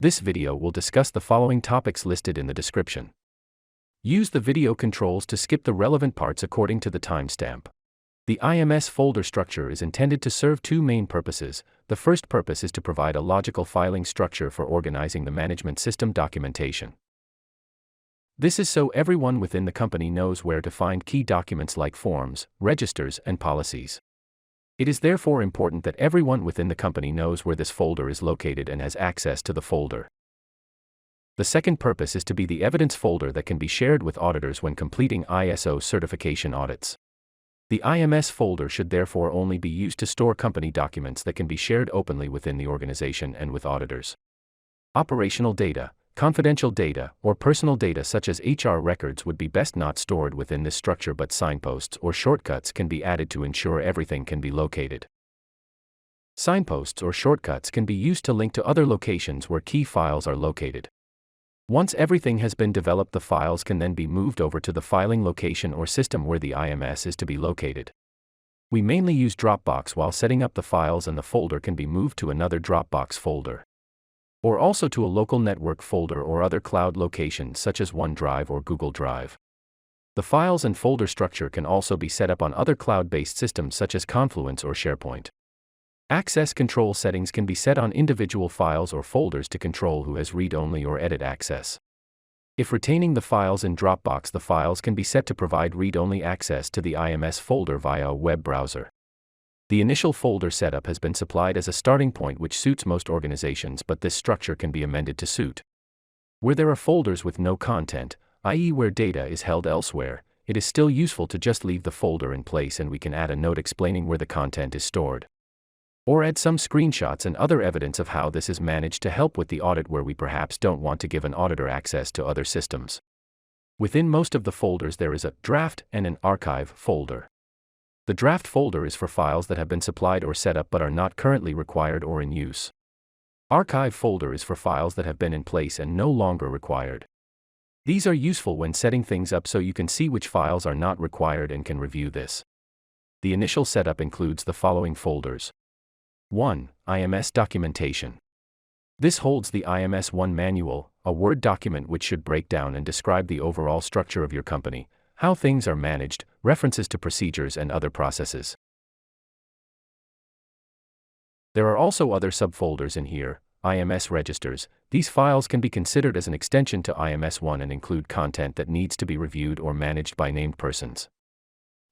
This video will discuss the following topics listed in the description. Use the video controls to skip the relevant parts according to the timestamp. The IMS folder structure is intended to serve two main purposes. The first purpose is to provide a logical filing structure for organizing the management system documentation. This is so everyone within the company knows where to find key documents like forms, registers, and policies. It is therefore important that everyone within the company knows where this folder is located and has access to the folder. The second purpose is to be the evidence folder that can be shared with auditors when completing ISO certification audits. The IMS folder should therefore only be used to store company documents that can be shared openly within the organization and with auditors. Operational data, confidential data, or personal data such as HR records would be best not stored within this structure, but signposts or shortcuts can be added to ensure everything can be located. Signposts or shortcuts can be used to link to other locations where key files are located. Once everything has been developed, the files can then be moved over to the filing location or system where the IMS is to be located. We mainly use Dropbox while setting up the files, and the folder can be moved to another Dropbox folder, or also to a local network folder or other cloud location such as OneDrive or Google Drive. The files and folder structure can also be set up on other cloud-based systems such as Confluence or SharePoint. Access control settings can be set on individual files or folders to control who has read-only or edit access. If retaining the files in Dropbox, the files can be set to provide read-only access to the IMS folder via a web browser. The initial folder setup has been supplied as a starting point which suits most organizations, but this structure can be amended to suit where there are folders with no content, i.e. where data is held elsewhere. It is still useful to just leave the folder in place, and we can add a note explaining where the content is stored, or add some screenshots and other evidence of how this is managed to help with the audit where we perhaps don't want to give an auditor access to other systems. Within most of the folders there is a draft and an archive folder. The draft folder is for files that have been supplied or set up but are not currently required or in use. Archive folder is for files that have been in place and no longer required. These are useful when setting things up so you can see which files are not required and can review this. The initial setup includes the following folders. 1. IMS documentation. This holds the IMS1 Manual, a Word document which should break down and describe the overall structure of your company, how things are managed, references to procedures and other processes. There are also other subfolders in here. IMS registers. These files can be considered as an extension to IMS1 and include content that needs to be reviewed or managed by named persons.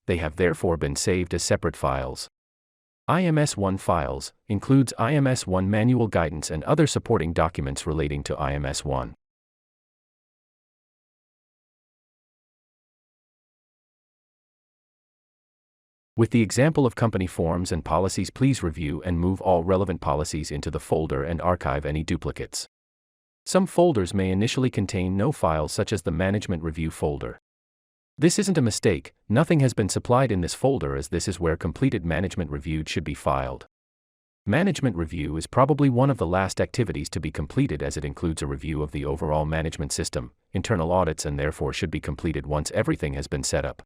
They have therefore been saved as separate files. IMS1 files includes IMS1 Manual guidance and other supporting documents relating to IMS1. With the example of company forms and policies, please review and move all relevant policies into the folder and archive any duplicates. Some folders may initially contain no files, such as the Management Review folder. This isn't a mistake. Nothing has been supplied in this folder, as this is where completed management review should be filed. Management review is probably one of the last activities to be completed, as it includes a review of the overall management system, internal audits, and therefore should be completed once everything has been set up.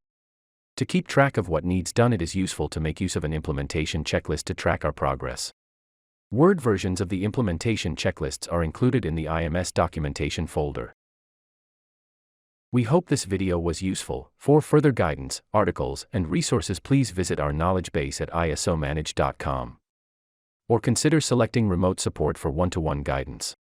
To keep track of what needs done, it is useful to make use of an implementation checklist to track our progress. Word versions of the implementation checklists are included in the IMS documentation folder. We hope this video was useful. For further guidance, articles, and resources, please visit our knowledge base at isomanage.com. Or consider selecting remote support for one-to-one guidance.